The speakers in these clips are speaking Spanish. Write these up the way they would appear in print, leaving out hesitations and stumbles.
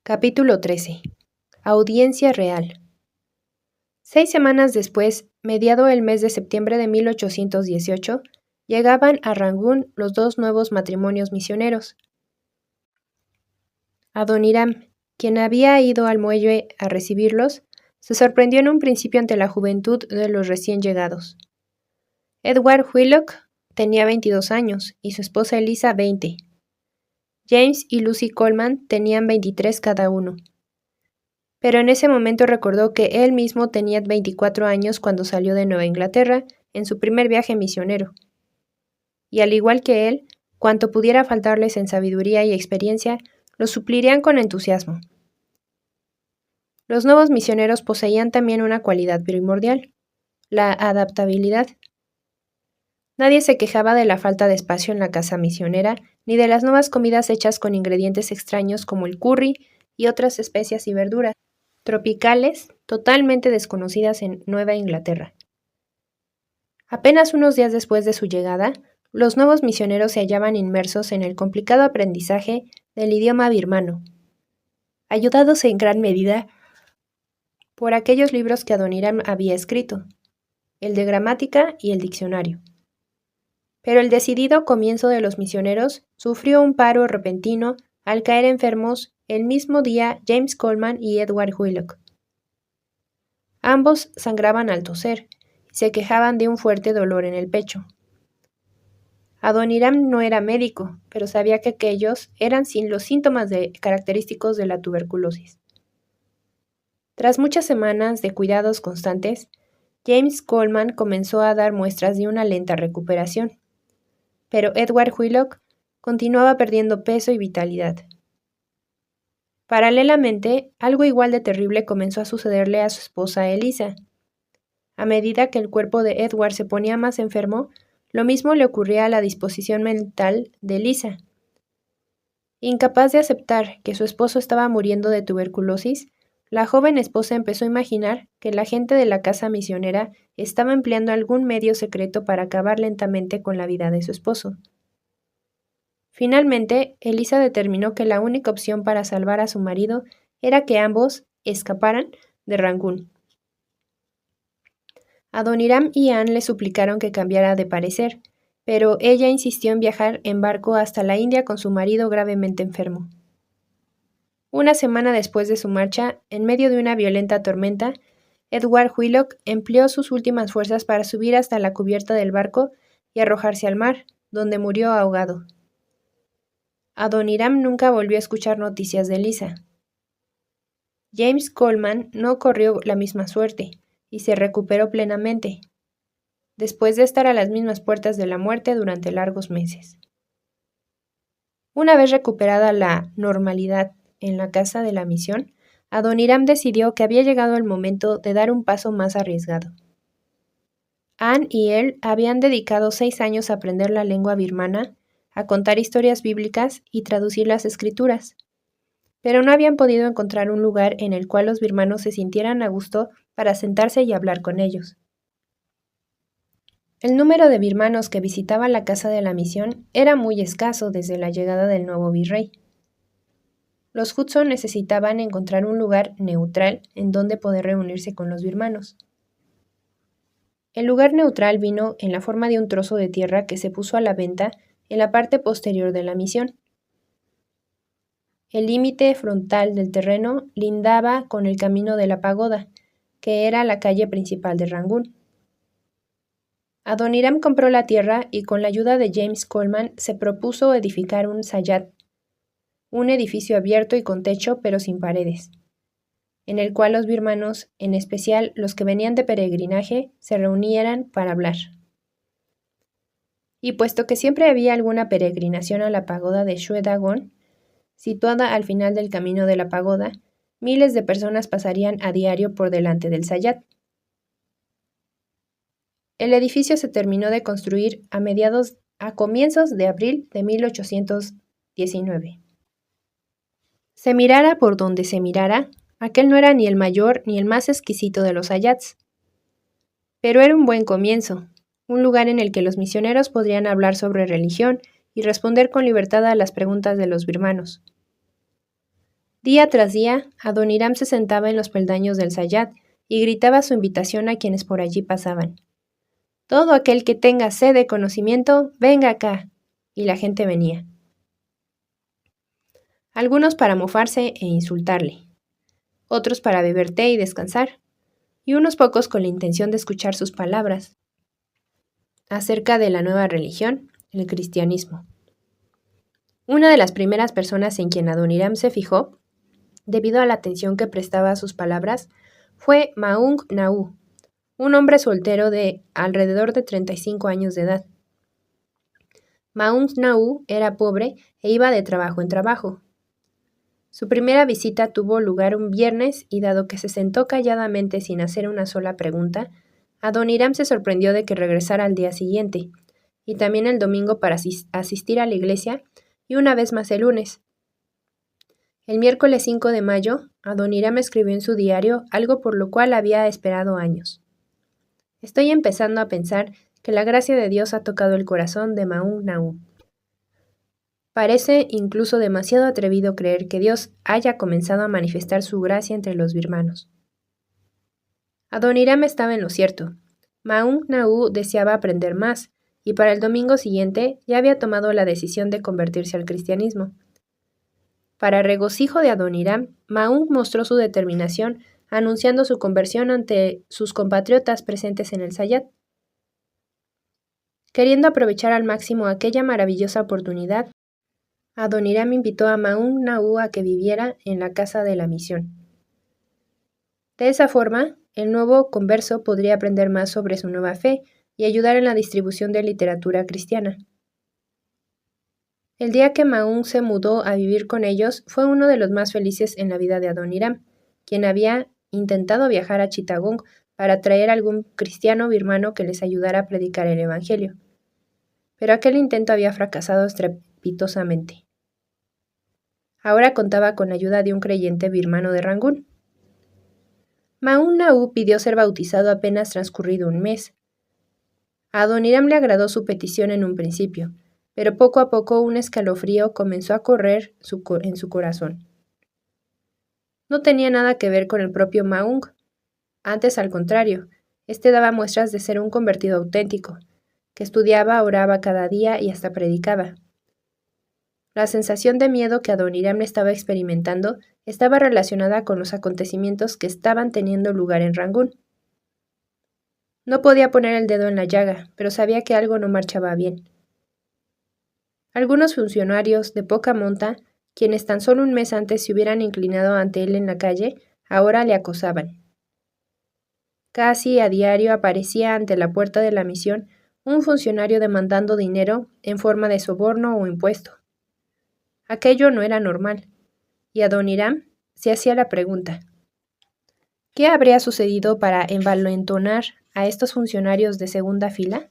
Capítulo 13. Audiencia real. 6 semanas después, mediado el mes de septiembre de 1818, llegaban a Rangún los dos nuevos matrimonios misioneros. Adoniram, quien había ido al muelle a recibirlos, se sorprendió en un principio ante la juventud de los recién llegados. Edward Whitlock tenía 22 años y su esposa Eliza 20. James y Lucy Coleman tenían 23 cada uno. Pero en ese momento recordó que él mismo tenía 24 años cuando salió de Nueva Inglaterra en su primer viaje misionero. Y al igual que él, cuanto pudiera faltarles en sabiduría y experiencia, lo suplirían con entusiasmo. Los nuevos misioneros poseían también una cualidad primordial, la adaptabilidad. Nadie se quejaba de la falta de espacio en la casa misionera, ni de las nuevas comidas hechas con ingredientes extraños como el curry y otras especias y verduras tropicales totalmente desconocidas en Nueva Inglaterra. Apenas unos días después de su llegada, los nuevos misioneros se hallaban inmersos en el complicado aprendizaje del idioma birmano, ayudados en gran medida por aquellos libros que Adoniram había escrito, el de gramática y el diccionario. Pero el decidido comienzo de los misioneros sufrió un paro repentino al caer enfermos el mismo día James Coleman y Edward Whitlock. Ambos sangraban al toser y se quejaban de un fuerte dolor en el pecho. Adoniram no era médico, pero sabía que aquellos eran los síntomas característicos de la tuberculosis. Tras muchas semanas de cuidados constantes, James Coleman comenzó a dar muestras de una lenta recuperación, pero Edward Whitlock continuaba perdiendo peso y vitalidad. Paralelamente, algo igual de terrible comenzó a sucederle a su esposa Eliza. A medida que el cuerpo de Edward se ponía más enfermo, lo mismo le ocurría a la disposición mental de Eliza. Incapaz de aceptar que su esposo estaba muriendo de tuberculosis, la joven esposa empezó a imaginar que la gente de la casa misionera estaba empleando algún medio secreto para acabar lentamente con la vida de su esposo. Finalmente, Eliza determinó que la única opción para salvar a su marido era que ambos escaparan de Rangún. Adoniram y Anne le suplicaron que cambiara de parecer, pero ella insistió en viajar en barco hasta la India con su marido gravemente enfermo. Una semana después de su marcha, en medio de una violenta tormenta, Edward Whitlock empleó sus últimas fuerzas para subir hasta la cubierta del barco y arrojarse al mar, donde murió ahogado. Adoniram nunca volvió a escuchar noticias de Eliza. James Coleman no corrió la misma suerte y se recuperó plenamente, después de estar a las mismas puertas de la muerte durante largos meses. Una vez recuperada la normalidad en la casa de la misión, Adoniram decidió que había llegado el momento de dar un paso más arriesgado. Anne y él habían dedicado 6 años a aprender la lengua birmana, a contar historias bíblicas y traducir las escrituras, pero no habían podido encontrar un lugar en el cual los birmanos se sintieran a gusto para sentarse y hablar con ellos. El número de birmanos que visitaban la casa de la misión era muy escaso desde la llegada del nuevo virrey. Los Hudson necesitaban encontrar un lugar neutral en donde poder reunirse con los birmanos. El lugar neutral vino en la forma de un trozo de tierra que se puso a la venta en la parte posterior de la misión. El límite frontal del terreno lindaba con el camino de la pagoda, que era la calle principal de Rangún. Adoniram compró la tierra y con la ayuda de James Coleman se propuso edificar un sayat, un edificio abierto y con techo pero sin paredes, en el cual los birmanos, en especial los que venían de peregrinaje, se reunieran para hablar. Y puesto que siempre había alguna peregrinación a la pagoda de Shwe Dagon, situada al final del camino de la pagoda, miles de personas pasarían a diario por delante del sayat. El edificio se terminó de construir a comienzos de abril de 1819. Se mirara por donde se mirara, aquel no era ni el mayor ni el más exquisito de los sayats. Pero era un buen comienzo, un lugar en el que los misioneros podrían hablar sobre religión y responder con libertad a las preguntas de los birmanos. Día tras día, Adoniram se sentaba en los peldaños del sayat y gritaba su invitación a quienes por allí pasaban. «Todo aquel que tenga sed de conocimiento, venga acá». Y la gente venía. Algunos para mofarse e insultarle, otros para beber té y descansar, y unos pocos con la intención de escuchar sus palabras acerca de la nueva religión, el cristianismo. Una de las primeras personas en quien Adoniram se fijó, debido a la atención que prestaba a sus palabras, fue Maung Naú, un hombre soltero de alrededor de 35 años de edad. Maung Naú era pobre e iba de trabajo en trabajo. Su primera visita tuvo lugar un viernes y dado que se sentó calladamente sin hacer una sola pregunta, Adoniram se sorprendió de que regresara al día siguiente, y también el domingo para asistir a la iglesia, y una vez más el lunes. El miércoles 5 de mayo, Adoniram escribió en su diario algo por lo cual había esperado años. Estoy empezando a pensar que la gracia de Dios ha tocado el corazón de Maung Naú. Parece incluso demasiado atrevido creer que Dios haya comenzado a manifestar su gracia entre los birmanos. Adoniram estaba en lo cierto. Maung Naú deseaba aprender más, y para el domingo siguiente ya había tomado la decisión de convertirse al cristianismo. Para regocijo de Adoniram, Maung mostró su determinación anunciando su conversión ante sus compatriotas presentes en el sayat. Queriendo aprovechar al máximo aquella maravillosa oportunidad, Adoniram invitó a Maung Naú a que viviera en la casa de la misión. De esa forma, el nuevo converso podría aprender más sobre su nueva fe y ayudar en la distribución de literatura cristiana. El día que Maung se mudó a vivir con ellos fue uno de los más felices en la vida de Adoniram, quien había intentado viajar a Chittagong para traer algún cristiano birmano que les ayudara a predicar el evangelio. Pero aquel intento había fracasado estrepitosamente. Ahora contaba con la ayuda de un creyente birmano de Rangún. Maung Naú pidió ser bautizado apenas transcurrido un mes. A Adoniram le agradó su petición en un principio, pero poco a poco un escalofrío comenzó a correr en su corazón. No tenía nada que ver con el propio Maung. Antes, al contrario, este daba muestras de ser un convertido auténtico, que estudiaba, oraba cada día y hasta predicaba. La sensación de miedo que Adoniram estaba experimentando estaba relacionada con los acontecimientos que estaban teniendo lugar en Rangún. No podía poner el dedo en la llaga, pero sabía que algo no marchaba bien. Algunos funcionarios de poca monta, quienes tan solo un mes antes se hubieran inclinado ante él en la calle, ahora le acosaban. Casi a diario aparecía ante la puerta de la misión un funcionario demandando dinero en forma de soborno o impuesto. Aquello no era normal, y Adoniram se hacía la pregunta: ¿qué habría sucedido para envalentonar a estos funcionarios de segunda fila?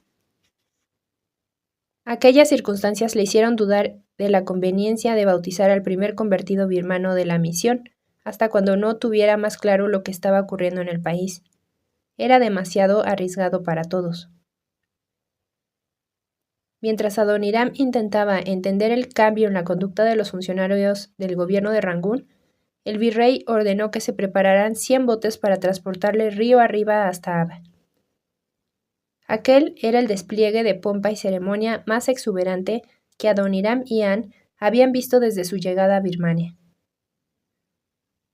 Aquellas circunstancias le hicieron dudar de la conveniencia de bautizar al primer convertido birmano de la misión, hasta cuando no tuviera más claro lo que estaba ocurriendo en el país. Era demasiado arriesgado para todos. Mientras Adoniram intentaba entender el cambio en la conducta de los funcionarios del gobierno de Rangún, el virrey ordenó que se prepararan 100 botes para transportarle río arriba hasta Aba. Aquel era el despliegue de pompa y ceremonia más exuberante que Adoniram y Anne habían visto desde su llegada a Birmania.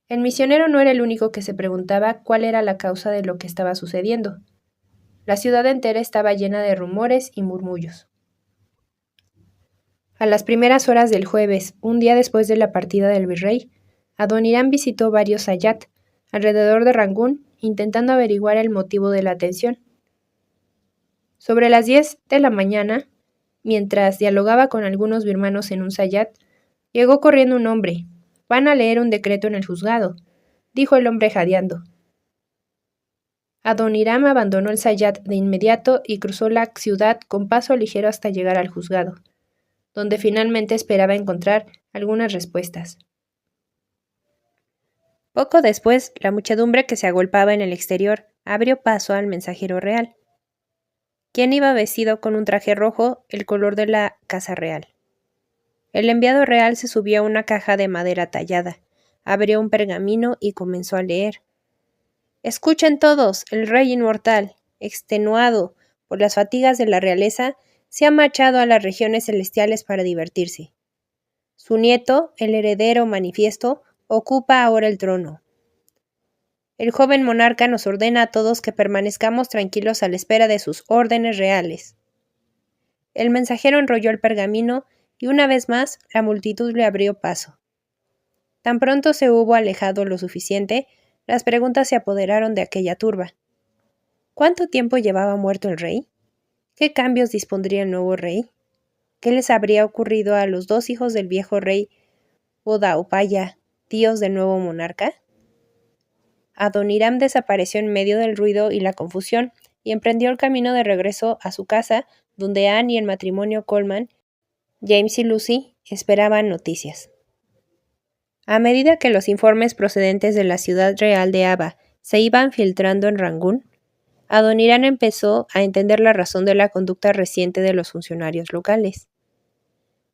El misionero no era el único que se preguntaba cuál era la causa de lo que estaba sucediendo. La ciudad entera estaba llena de rumores y murmullos. A las primeras horas del jueves, un día después de la partida del virrey, Adoniram visitó varios sayat alrededor de Rangún, intentando averiguar el motivo de la tensión. Sobre las 10 de la mañana, mientras dialogaba con algunos birmanos en un sayat, llegó corriendo un hombre. «Van a leer un decreto en el juzgado», dijo el hombre jadeando. Adoniram abandonó el sayat de inmediato y cruzó la ciudad con paso ligero hasta llegar al juzgado, donde finalmente esperaba encontrar algunas respuestas. Poco después, la muchedumbre que se agolpaba en el exterior abrió paso al mensajero real, quien iba vestido con un traje rojo, el color de la casa real. El enviado real se subió a una caja de madera tallada, abrió un pergamino y comenzó a leer. Escuchen todos, el rey inmortal, extenuado por las fatigas de la realeza, se ha marchado a las regiones celestiales para divertirse. Su nieto, el heredero manifiesto, ocupa ahora el trono. El joven monarca nos ordena a todos que permanezcamos tranquilos a la espera de sus órdenes reales. El mensajero enrolló el pergamino y una vez más la multitud le abrió paso. Tan pronto se hubo alejado lo suficiente, las preguntas se apoderaron de aquella turba. ¿Cuánto tiempo llevaba muerto el rey? ¿Qué cambios dispondría el nuevo rey? ¿Qué les habría ocurrido a los 2 hijos del viejo rey Odaopaya, tíos del nuevo monarca? Adoniram desapareció en medio del ruido y la confusión y emprendió el camino de regreso a su casa, donde Anne y el matrimonio Coleman, James y Lucy, esperaban noticias. A medida que los informes procedentes de la ciudad real de Aba se iban filtrando en Rangún, Adoniram empezó a entender la razón de la conducta reciente de los funcionarios locales.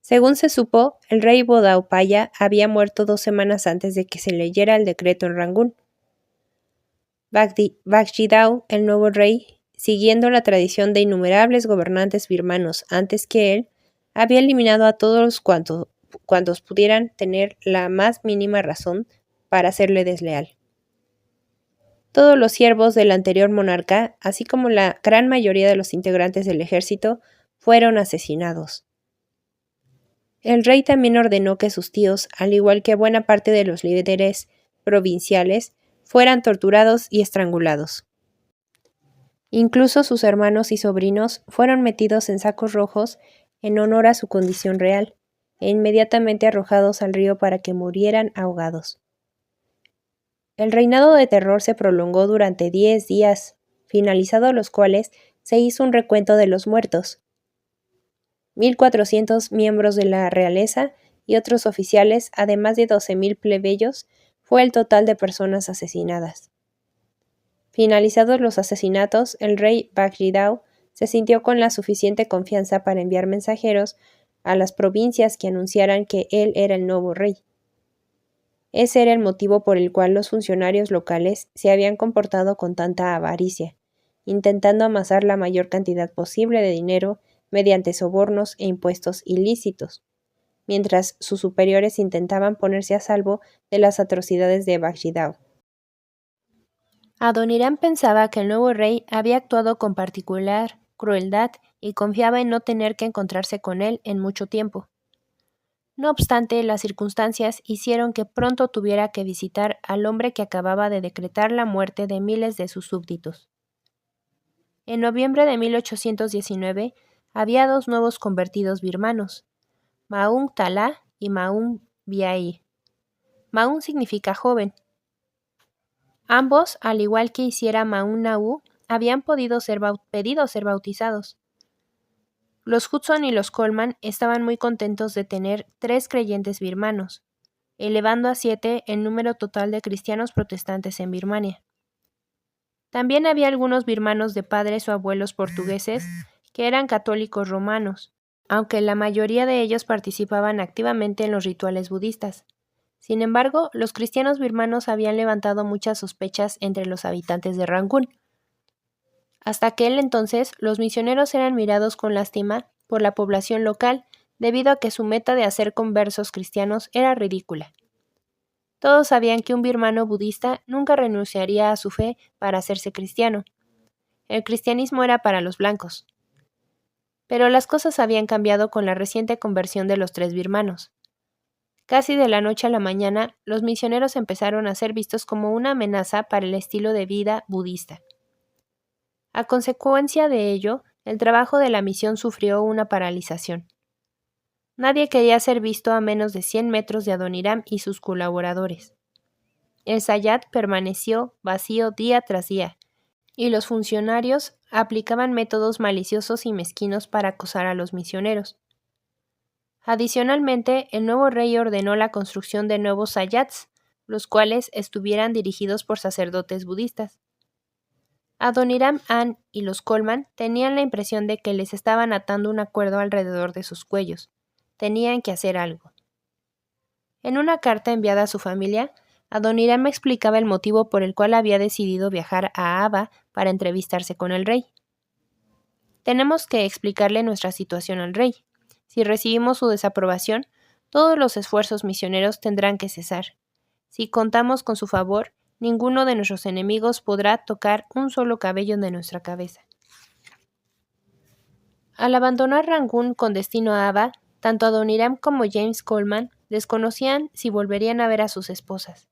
Según se supo, el rey Bodaopaya había muerto 2 semanas antes de que se leyera el decreto en Rangún. Bakshidao, el nuevo rey, siguiendo la tradición de innumerables gobernantes birmanos antes que él, había eliminado a todos cuantos pudieran tener la más mínima razón para serle desleal. Todos los siervos del anterior monarca, así como la gran mayoría de los integrantes del ejército, fueron asesinados. El rey también ordenó que sus tíos, al igual que buena parte de los líderes provinciales, fueran torturados y estrangulados. Incluso sus hermanos y sobrinos fueron metidos en sacos rojos en honor a su condición real, e inmediatamente arrojados al río para que murieran ahogados. El reinado de terror se prolongó durante 10 días, finalizados los cuales se hizo un recuento de los muertos. 1,400 miembros de la realeza y otros oficiales, además de 12,000 plebeyos, fue el total de personas asesinadas. Finalizados los asesinatos, el rey Bakshidao se sintió con la suficiente confianza para enviar mensajeros a las provincias que anunciaran que él era el nuevo rey. Ese era el motivo por el cual los funcionarios locales se habían comportado con tanta avaricia, intentando amasar la mayor cantidad posible de dinero mediante sobornos e impuestos ilícitos, mientras sus superiores intentaban ponerse a salvo de las atrocidades de Bakshidao. Adoniram pensaba que el nuevo rey había actuado con particular crueldad y confiaba en no tener que encontrarse con él en mucho tiempo. No obstante, las circunstancias hicieron que pronto tuviera que visitar al hombre que acababa de decretar la muerte de miles de sus súbditos. En noviembre de 1819 había 2 nuevos convertidos birmanos, Maung Tala y Maung Biai. Maung significa joven. Ambos, al igual que hiciera Maung Nau, habían pedido ser bautizados. Los Hudson y los Coleman estaban muy contentos de tener 3 creyentes birmanos, elevando a 7 el número total de cristianos protestantes en Birmania. También había algunos birmanos de padres o abuelos portugueses que eran católicos romanos, aunque la mayoría de ellos participaban activamente en los rituales budistas. Sin embargo, los cristianos birmanos habían levantado muchas sospechas entre los habitantes de Rangún. Hasta aquel entonces, los misioneros eran mirados con lástima por la población local debido a que su meta de hacer conversos cristianos era ridícula. Todos sabían que un birmano budista nunca renunciaría a su fe para hacerse cristiano. El cristianismo era para los blancos. Pero las cosas habían cambiado con la reciente conversión de los 3 birmanos. Casi de la noche a la mañana, los misioneros empezaron a ser vistos como una amenaza para el estilo de vida budista. A consecuencia de ello, el trabajo de la misión sufrió una paralización. Nadie quería ser visto a menos de 100 metros de Adoniram y sus colaboradores. El Sayat permaneció vacío día tras día, y los funcionarios aplicaban métodos maliciosos y mezquinos para acosar a los misioneros. Adicionalmente, el nuevo rey ordenó la construcción de nuevos Sayats, los cuales estuvieran dirigidos por sacerdotes budistas. Adoniram, Anne y los Coleman tenían la impresión de que les estaban atando una cuerda alrededor de sus cuellos. Tenían que hacer algo. En una carta enviada a su familia, Adoniram explicaba el motivo por el cual había decidido viajar a Aba para entrevistarse con el rey. Tenemos que explicarle nuestra situación al rey. Si recibimos su desaprobación, todos los esfuerzos misioneros tendrán que cesar. Si contamos con su favor, ninguno de nuestros enemigos podrá tocar un solo cabello de nuestra cabeza. Al abandonar Rangún con destino a Aba, tanto Adoniram como James Coleman desconocían si volverían a ver a sus esposas.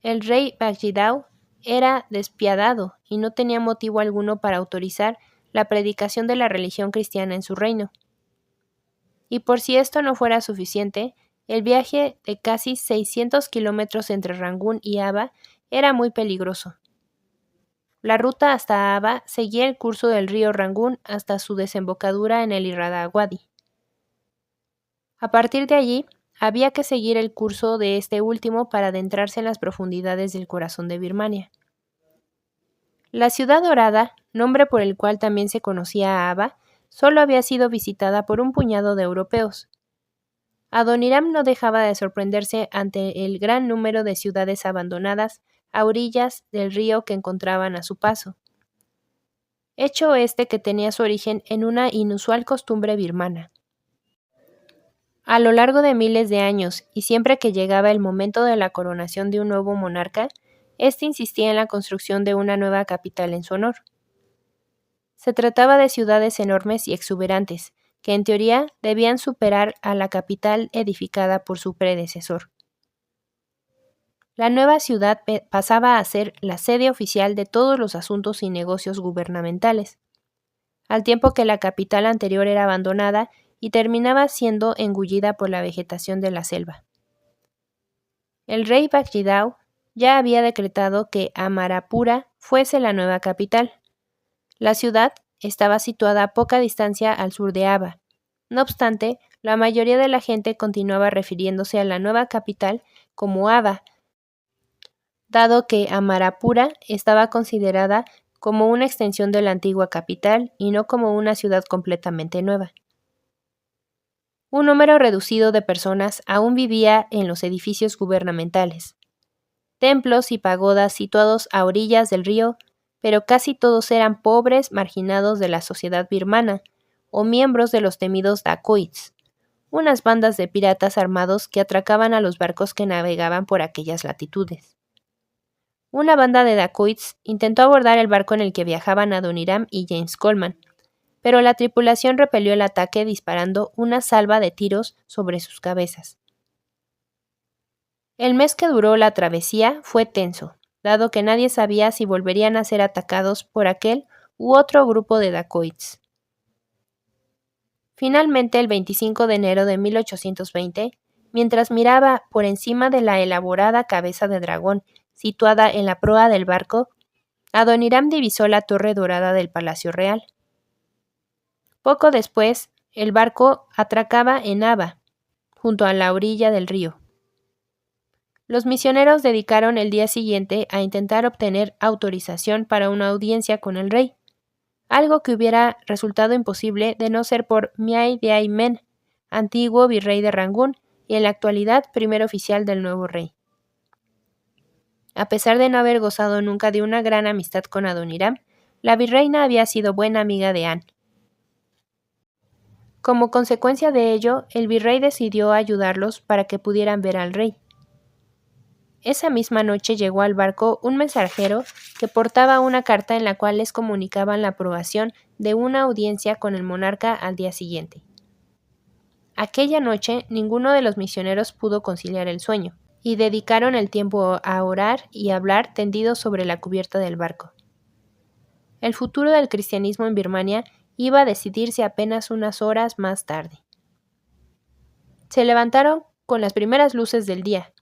El rey Bagdjidau era despiadado y no tenía motivo alguno para autorizar la predicación de la religión cristiana en su reino. Y por si esto no fuera suficiente, el viaje de casi 600 kilómetros entre Rangún y Aba era muy peligroso. La ruta hasta Aba seguía el curso del río Rangún hasta su desembocadura en el Irrawaddy. A partir de allí, había que seguir el curso de este último para adentrarse en las profundidades del corazón de Birmania. La Ciudad Dorada, nombre por el cual también se conocía a Aba, solo había sido visitada por un puñado de europeos. Adoniram no dejaba de sorprenderse ante el gran número de ciudades abandonadas a orillas del río que encontraban a su paso. Hecho este que tenía su origen en una inusual costumbre birmana. A lo largo de miles de años, y siempre que llegaba el momento de la coronación de un nuevo monarca, éste insistía en la construcción de una nueva capital en su honor. Se trataba de ciudades enormes y exuberantes, que en teoría debían superar a la capital edificada por su predecesor. La nueva ciudad pasaba a ser la sede oficial de todos los asuntos y negocios gubernamentales, al tiempo que la capital anterior era abandonada y terminaba siendo engullida por la vegetación de la selva. El rey Bagdjidau ya había decretado que Amarapura fuese la nueva capital. La ciudad estaba situada a poca distancia al sur de Aba. No obstante, la mayoría de la gente continuaba refiriéndose a la nueva capital como Aba, dado que Amarapura estaba considerada como una extensión de la antigua capital y no como una ciudad completamente nueva. Un número reducido de personas aún vivía en los edificios gubernamentales, templos y pagodas situados a orillas del río, pero casi todos eran pobres marginados de la sociedad birmana, o miembros de los temidos dacoits, unas bandas de piratas armados que atracaban a los barcos que navegaban por aquellas latitudes. Una banda de dacoits intentó abordar el barco en el que viajaban Adoniram y James Coleman, pero la tripulación repelió el ataque disparando una salva de tiros sobre sus cabezas. El mes que duró la travesía fue tenso, dado que nadie sabía si volverían a ser atacados por aquel u otro grupo de dacoits. Finalmente, el 25 de enero de 1820, mientras miraba por encima de la elaborada cabeza de dragón situada en la proa del barco, Adoniram divisó la torre dorada del Palacio Real. Poco después, el barco atracaba en Aba, junto a la orilla del río. Los misioneros dedicaron el día siguiente a intentar obtener autorización para una audiencia con el rey, algo que hubiera resultado imposible de no ser por Miai Diai Men, antiguo virrey de Rangún y en la actualidad primer oficial del nuevo rey. A pesar de no haber gozado nunca de una gran amistad con Adoniram, la virreina había sido buena amiga de Anne. Como consecuencia de ello, el virrey decidió ayudarlos para que pudieran ver al rey. Esa misma noche llegó al barco un mensajero que portaba una carta en la cual les comunicaban la aprobación de una audiencia con el monarca al día siguiente. Aquella noche ninguno de los misioneros pudo conciliar el sueño, y dedicaron el tiempo a orar y hablar tendidos sobre la cubierta del barco. El futuro del cristianismo en Birmania iba a decidirse apenas unas horas más tarde. Se levantaron con las primeras luces del día.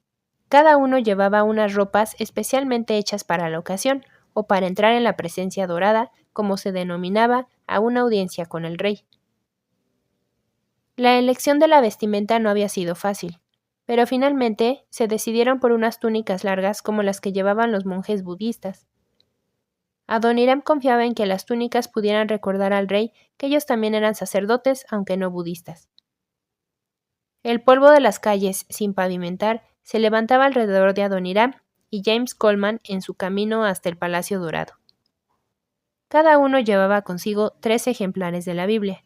Cada uno llevaba unas ropas especialmente hechas para la ocasión, o para entrar en la presencia dorada, como se denominaba a una audiencia con el rey. La elección de la vestimenta no había sido fácil, pero finalmente se decidieron por unas túnicas largas como las que llevaban los monjes budistas. Adoniram confiaba en que las túnicas pudieran recordar al rey que ellos también eran sacerdotes, aunque no budistas. El polvo de las calles, sin pavimentar, se levantaba alrededor de Adoniram y James Coleman en su camino hasta el Palacio Dorado. Cada uno llevaba consigo 3 ejemplares de la Biblia.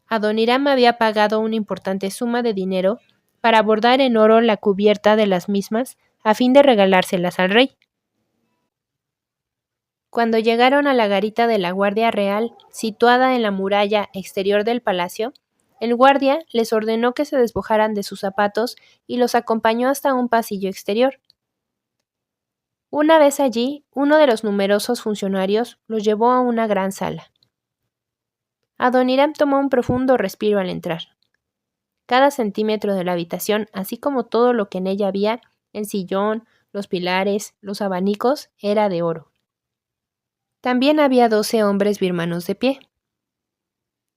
Adoniram había pagado una importante suma de dinero para bordar en oro la cubierta de las mismas a fin de regalárselas al rey. Cuando llegaron a la garita de la Guardia Real, situada en la muralla exterior del palacio, el guardia les ordenó que se despojaran de sus zapatos y los acompañó hasta un pasillo exterior. Una vez allí, uno de los numerosos funcionarios los llevó a una gran sala. Adoniram tomó un profundo respiro al entrar. Cada centímetro de la habitación, así como todo lo que en ella había, el sillón, los pilares, los abanicos, era de oro. También había 12 hombres birmanos de pie.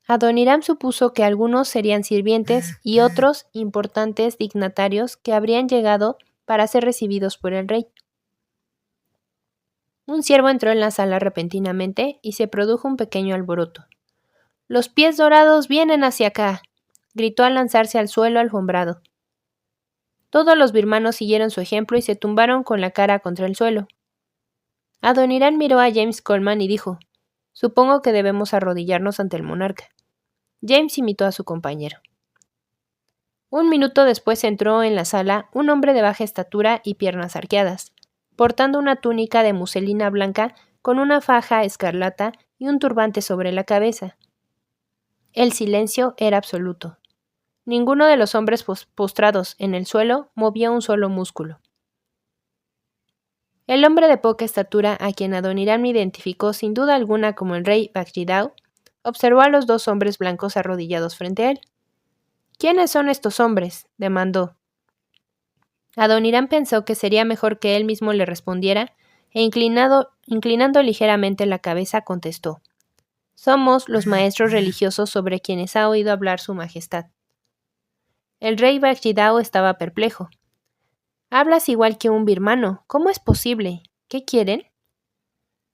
Adoniram supuso que algunos serían sirvientes y otros importantes dignatarios que habrían llegado para ser recibidos por el rey. Un siervo entró en la sala repentinamente y se produjo un pequeño alboroto. «¡Los pies dorados vienen hacia acá!», gritó al lanzarse al suelo alfombrado. Todos los birmanos siguieron su ejemplo y se tumbaron con la cara contra el suelo. Adoniram miró a James Coleman y dijo: «Supongo que debemos arrodillarnos ante el monarca». James imitó a su compañero. Un minuto después entró en la sala un hombre de baja estatura y piernas arqueadas, portando una túnica de muselina blanca con una faja escarlata y un turbante sobre la cabeza. El silencio era absoluto. Ninguno de los hombres postrados en el suelo movía un solo músculo. El hombre de poca estatura, a quien Adoniram identificó sin duda alguna como el rey Bakshidao, observó a los 2 hombres blancos arrodillados frente a él. «¿Quiénes son estos hombres?», demandó. Adoniram pensó que sería mejor que él mismo le respondiera, e inclinando ligeramente la cabeza contestó: «Somos los maestros religiosos sobre quienes ha oído hablar su majestad». El rey Bakshidao estaba perplejo. «Hablas igual que un birmano. ¿Cómo es posible? ¿Qué quieren?».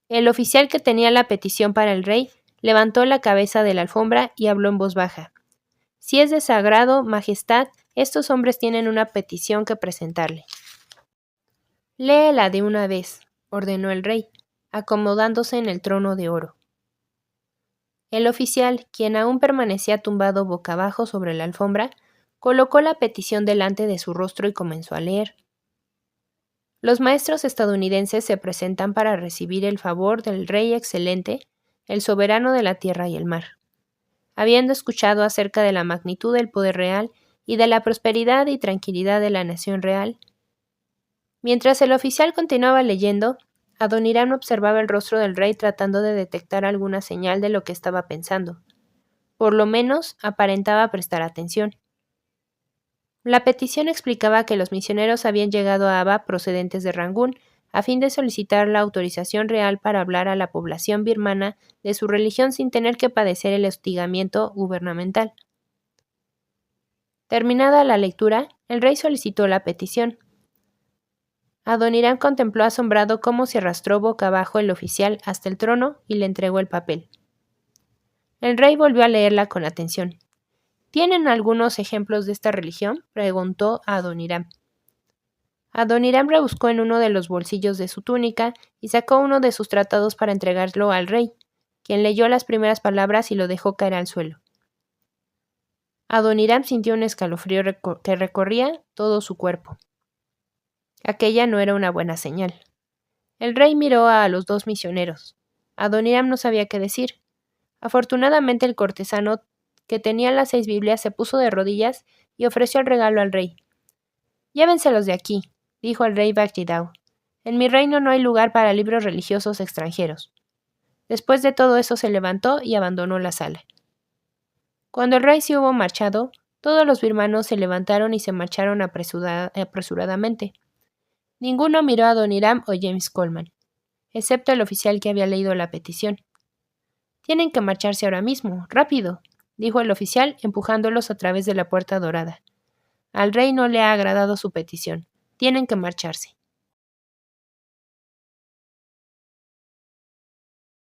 El oficial que tenía la petición para el rey levantó la cabeza de la alfombra y habló en voz baja: «Si es de su agrado, majestad, estos hombres tienen una petición que presentarle». «Léela de una vez», ordenó el rey, acomodándose en el trono de oro. El oficial, quien aún permanecía tumbado boca abajo sobre la alfombra, colocó la petición delante de su rostro y comenzó a leer. «Los maestros estadounidenses se presentan para recibir el favor del Rey Excelente, el soberano de la tierra y el mar. Habiendo escuchado acerca de la magnitud del poder real y de la prosperidad y tranquilidad de la nación real». Mientras el oficial continuaba leyendo, Adoniram observaba el rostro del rey tratando de detectar alguna señal de lo que estaba pensando. Por lo menos aparentaba prestar atención. La petición explicaba que los misioneros habían llegado a Ava procedentes de Rangún a fin de solicitar la autorización real para hablar a la población birmana de su religión sin tener que padecer el hostigamiento gubernamental. Terminada la lectura, el rey solicitó la petición. Adoniram contempló asombrado cómo se arrastró boca abajo el oficial hasta el trono y le entregó el papel. El rey volvió a leerla con atención. «¿Tienen algunos ejemplos de esta religión?», preguntó a Adoniram. Adoniram rebuscó en uno de los bolsillos de su túnica y sacó uno de sus tratados para entregarlo al rey, quien leyó las primeras palabras y lo dejó caer al suelo. Adoniram sintió un escalofrío que recorría todo su cuerpo. Aquella no era una buena señal. El rey miró a los 2 misioneros. Adoniram no sabía qué decir. Afortunadamente el cortesano que tenía las 6 Biblias se puso de rodillas y ofreció el regalo al rey. «Llévenselos de aquí», dijo el rey Bakshidao. «En mi reino no hay lugar para libros religiosos extranjeros». Después de todo eso se levantó y abandonó la sala. Cuando el rey se hubo marchado, todos los birmanos se levantaron y se marcharon apresuradamente. Ninguno miró a Adoniram o James Coleman, excepto el oficial que había leído la petición. «Tienen que marcharse ahora mismo, rápido», dijo el oficial, empujándolos a través de la puerta dorada. «Al rey no le ha agradado su petición. Tienen que marcharse».